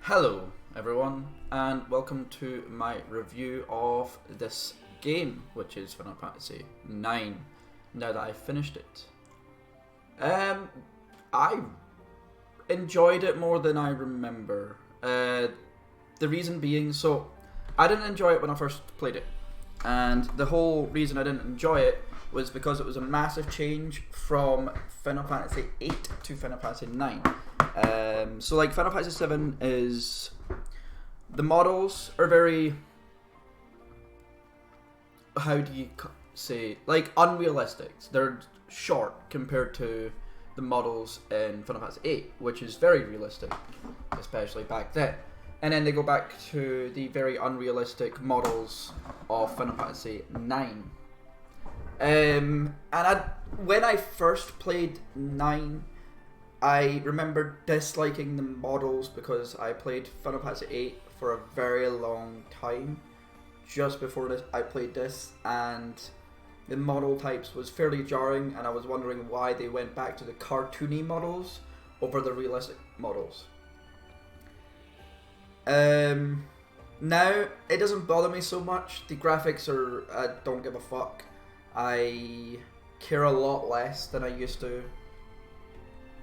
Hello everyone, and welcome to my review of this game, which is Final Fantasy IX, now that I've finished it. I enjoyed it more than I remember. The reason being, I didn't enjoy it when I first played it, and the whole reason I didn't enjoy it was because it was a massive change from Final Fantasy VIII to Final Fantasy IX. Like Final Fantasy VII is, the models are very, how do you say, like unrealistic. They're short compared to the models in Final Fantasy VIII, which is very realistic, especially back then. And then they go back to the very unrealistic models of Final Fantasy IX. When I first played 9, I remember disliking the models because I played Final Fantasy VIII for a very long time. Just before this, I played this, and the model types was fairly jarring, and I was wondering why they went back to the cartoony models over the realistic models. Now, it doesn't bother me so much. The graphics are, I don't give a fuck. I care a lot less than I used to,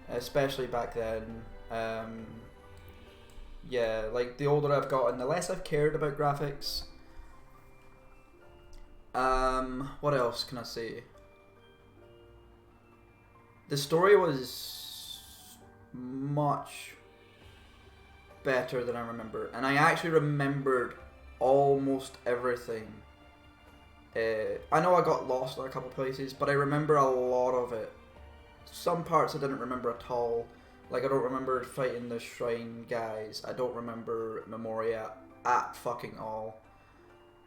especially back then. Yeah, like the older I've gotten, the less I've cared about graphics. What else can I say? The story was much better than I remember, and I actually remembered almost everything. I know I got lost in a couple places, but I remember a lot of it. Some parts I didn't remember at all. Like, I don't remember fighting the shrine guys. I don't remember Memoria at fucking all.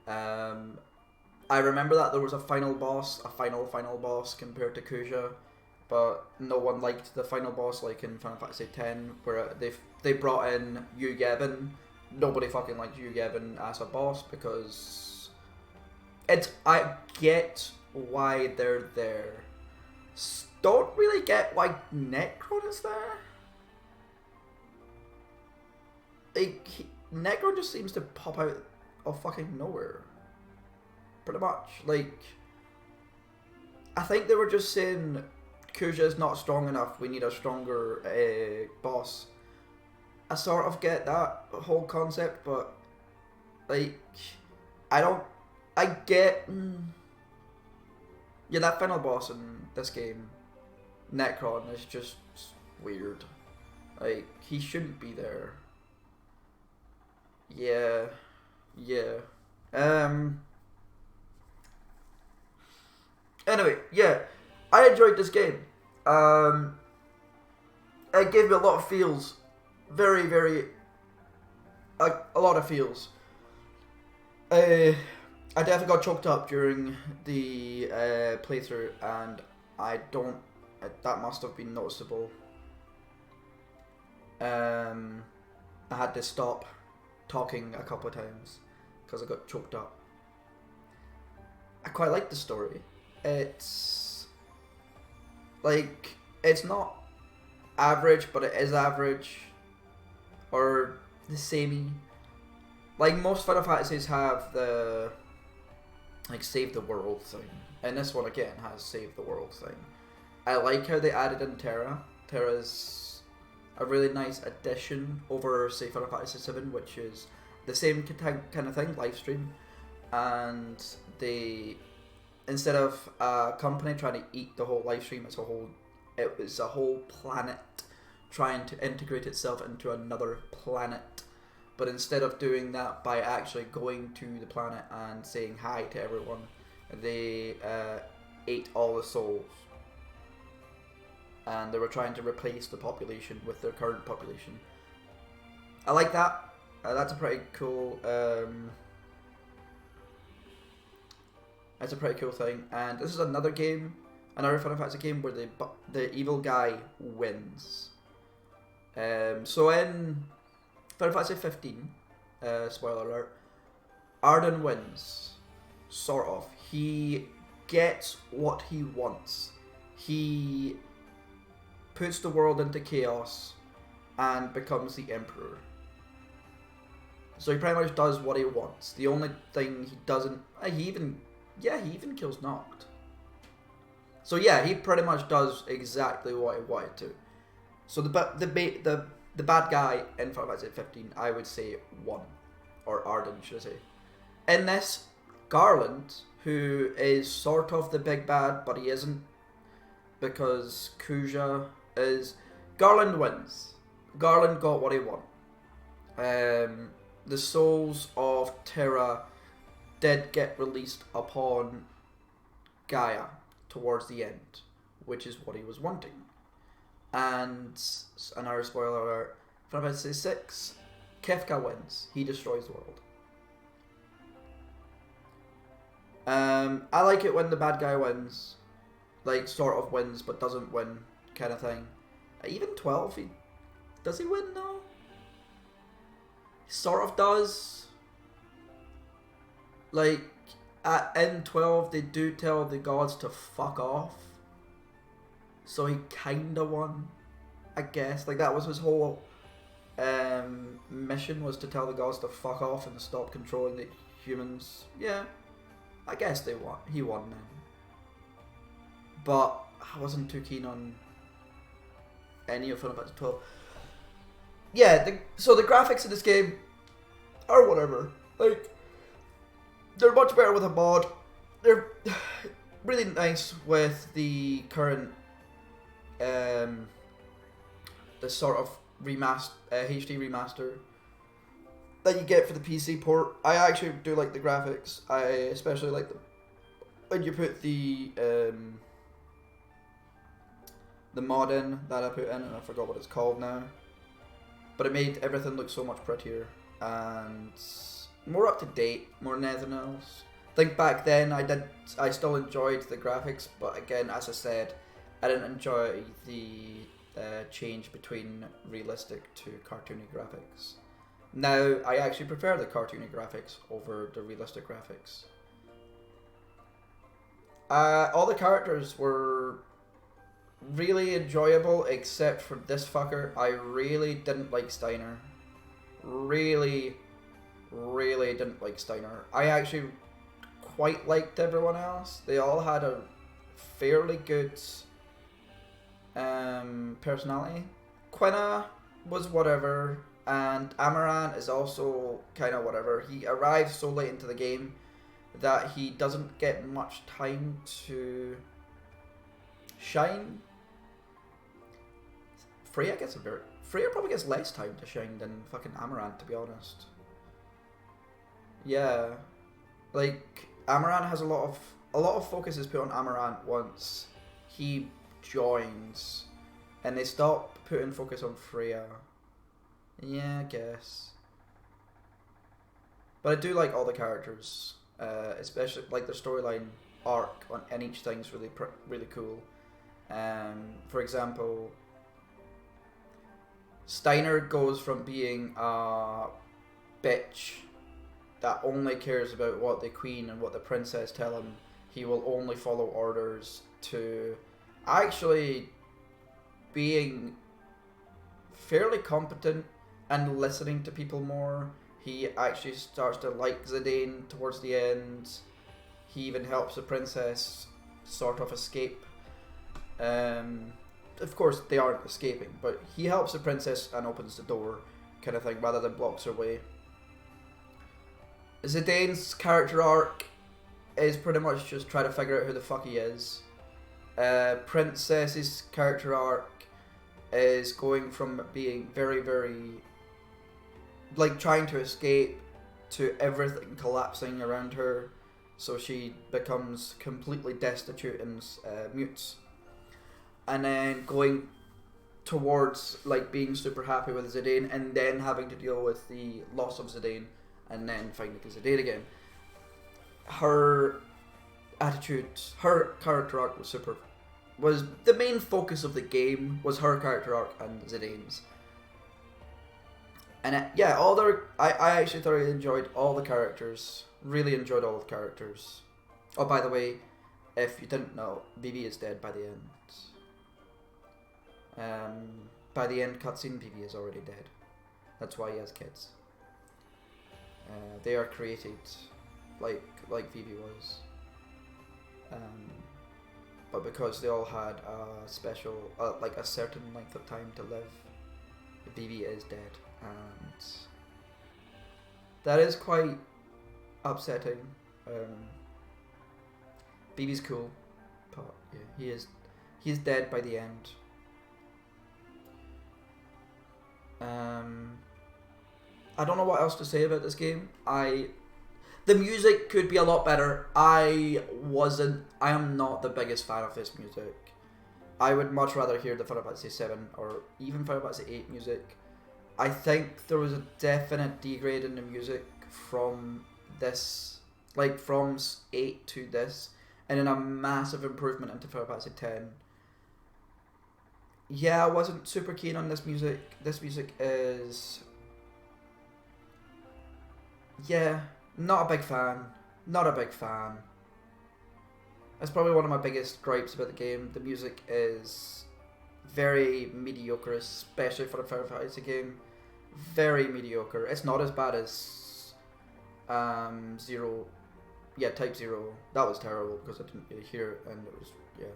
I remember that there was a final boss, a final boss compared to Kuja, but no one liked the final boss like in Final Fantasy X, where they brought in Yevon. Nobody fucking liked Yevon as a boss because I get why they're there. Don't really get why Necron is there. Like, Necron just seems to pop out of fucking nowhere. Pretty much. Like, I think they were just saying Kuja is not strong enough, we need a stronger boss. I sort of get that whole concept, but like, I get yeah, that final boss in this game, Necron, is just weird. Like, he shouldn't be there. Yeah. Anyway, yeah, I enjoyed this game. It gave me a lot of feels. Very, a lot of feels. I definitely got choked up during the playthrough, and that must have been noticeable. I had to stop talking a couple of times because I got choked up. I quite like the story. It's like, it's not average, but it is average, or the samey. Like, most Final Fantasies have the, like, save the world thing, and this one again has save the world thing. I like how they added in Terra. Terra's a really nice addition over, say, Final Fantasy VII, which is the same kind of thing, live stream, and instead of a company trying to eat the whole live stream, it was a whole planet trying to integrate itself into another planet. But instead of doing that by actually going to the planet and saying hi to everyone, they ate all the souls. And they were trying to replace the population with their current population. I like that. That's a pretty cool thing. And this is another Final Fantasy game where the evil guy wins. So in Final Fantasy 15, spoiler alert, Arden wins. Sort of. He gets what he wants. He puts the world into chaos and becomes the Emperor. So he pretty much does what he wants. The only thing he doesn't, he even kills Noct. So yeah, he pretty much does exactly what he wanted to. So the bad guy in Final Fantasy 15, I would say won, or Arden, should I say? In this, Garland, who is sort of the big bad, but he isn't, because Kuja is. Garland wins. Garland got what he wanted. The souls of Terra did get released upon Gaia towards the end, which is what he was wanting. And another spoiler alert: Final Fantasy 6, Kefka wins. He destroys the world. I like it when the bad guy wins, like sort of wins but doesn't win, kind of thing. Even 12, does he win though? He sort of does. Like in 12, they do tell the gods to fuck off, so he kinda won, I guess. Like that was his whole mission, was to tell the gods to fuck off and stop controlling the humans. Yeah. I guess they won. He won then. But I wasn't too keen on any of Final Fantasy 12. Yeah, so the graphics in this game are whatever. Like, they're much better with a mod. They're really nice with the current, the sort of HD remaster that you get for the PC port. I actually do like the graphics. I especially like when you put the mod in that I put in, and I forgot what it's called now. But it made everything look so much prettier and more up to date, more than anything else. I think back then I still enjoyed the graphics, but again, as I said, I didn't enjoy the change between realistic to cartoony graphics. Now, I actually prefer the cartoony graphics over the realistic graphics. All the characters were really enjoyable except for this fucker. I really didn't like Steiner. Really didn't like Steiner. I actually quite liked everyone else. They all had a fairly good personality. Quina was whatever. And Amaran is also kind of whatever. He arrives so late into the game that he doesn't get much time to shine. Freya probably gets less time to shine than fucking Amaran, to be honest. Yeah, like Amaran has a lot of focus is put on Amaran once he joins, and they stop putting focus on Freya. Yeah, I guess. But I do like all the characters, especially like their storyline arc in each thing's really cool. For example, Steiner goes from being a bitch that only cares about what the queen and what the princess tell him, he will only follow orders, to actually being fairly competent and listening to people more. He actually starts to like Zidane towards the end. He even helps the princess sort of escape. Of course, they aren't escaping, but he helps the princess and opens the door, kind of thing, rather than blocks her way. Zidane's character arc is pretty much just try to figure out who the fuck he is. Princess's character arc is going from being very, like trying to escape to everything collapsing around her, so she becomes completely destitute and mutes. And then going towards like being super happy with Zidane, and then having to deal with the loss of Zidane, and then finding Zidane again. Her attitude, her character arc was the main focus of the game, was her character arc and Zidane's. And I actually thoroughly enjoyed all the characters. Really enjoyed all the characters. Oh, by the way, if you didn't know, Vivi is dead by the end. By the end cutscene, Vivi is already dead. That's why he has kids. They are created like Vivi was, but because they all had a special, like a certain length of time to live, Vivi is dead, and that is quite upsetting. Vivi's cool, but yeah, he's dead by the end. I don't know what else to say about this game. The music could be a lot better. I am not the biggest fan of this music. I would much rather hear the Final Fantasy 7 or even Final Fantasy 8 music. I think there was a definite degrade in the music from this, like from 8 to this, and then a massive improvement into Final Fantasy 10. Yeah, I wasn't super keen on this music. This music is... yeah, not a big fan. Not a big fan. That's probably one of my biggest gripes about the game. The music is very mediocre, especially for a Final Fantasy game. Very mediocre. It's not as bad as Zero. Yeah, Type 0. That was terrible because I didn't really hear it, and it was, yeah.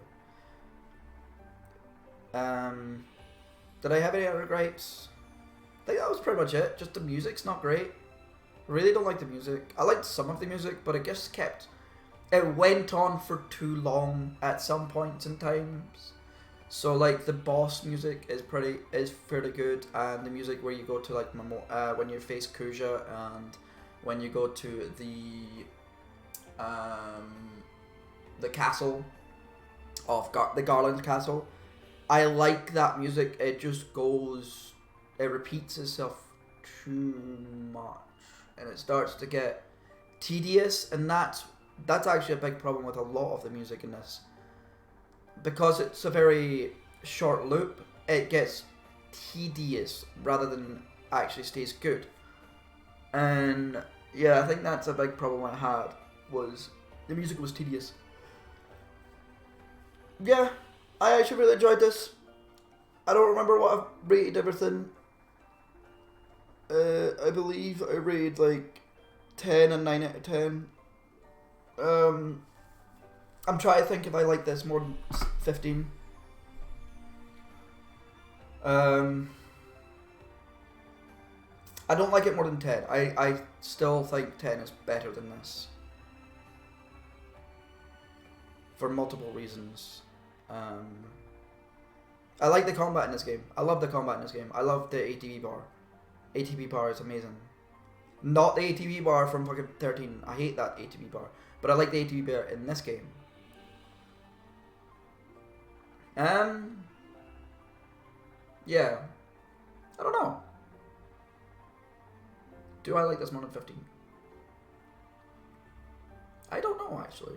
Did I have any other gripes? I think that was pretty much it. Just the music's not great. Really don't like the music. I liked some of the music, but it just kept... it went on for too long at some points in times. So like the boss music is fairly good, and the music where you go to like when you face Kuja, and when you go to the castle of the Garland Castle. I like that music. It just goes, it repeats itself too much, and it starts to get tedious, and that's actually a big problem with a lot of the music in this. Because it's a very short loop, it gets tedious rather than actually stays good. And yeah, I think that's a big problem I had, was the music was tedious. Yeah, I actually really enjoyed this. I don't remember what I've rated everything. I believe I rated like 10 and 9 out of 10. I'm trying to think if I like this more than 15. I don't like it more than 10. I still think 10 is better than this. For multiple reasons. I like the combat in this game. I love the combat in this game. I love the ATB bar. ATB bar is amazing. Not the ATB bar from fucking 13. I hate that ATB bar. But I like the ATB bar in this game. Yeah. I don't know. Do I like this more than 15? I don't know, actually.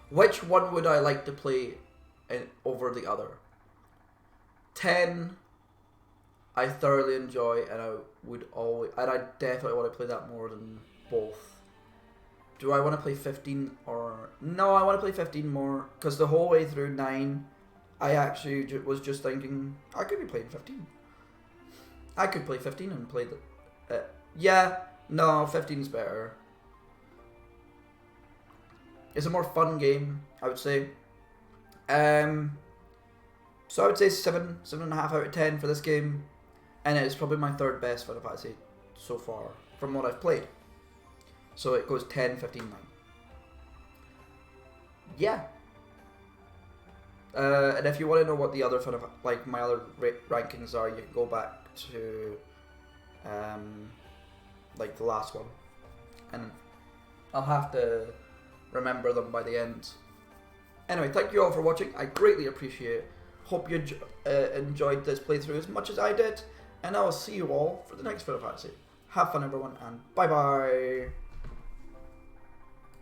Which one would I like to play over the other? 10, I thoroughly enjoy, and I definitely want to play that more than both. Do I want to play 15 or... no, I want to play 15 more, because the whole way through 9, I actually was just thinking, I could be playing 15. I could play 15 and play the... yeah, no, 15 is better. It's a more fun game, I would say. So I would say 7.5 out of 10 for this game. And it's probably my third best Final Fantasy so far, from what I've played. So it goes 10, 15, 9. Yeah. And if you want to know what the other my other rankings are, you can go back to like the last one, and I'll have to remember them by the end. Anyway, thank you all for watching. I greatly appreciate it. Hope you enjoyed this playthrough as much as I did, and I will see you all for the next Final Fantasy. Have fun, everyone, and bye bye.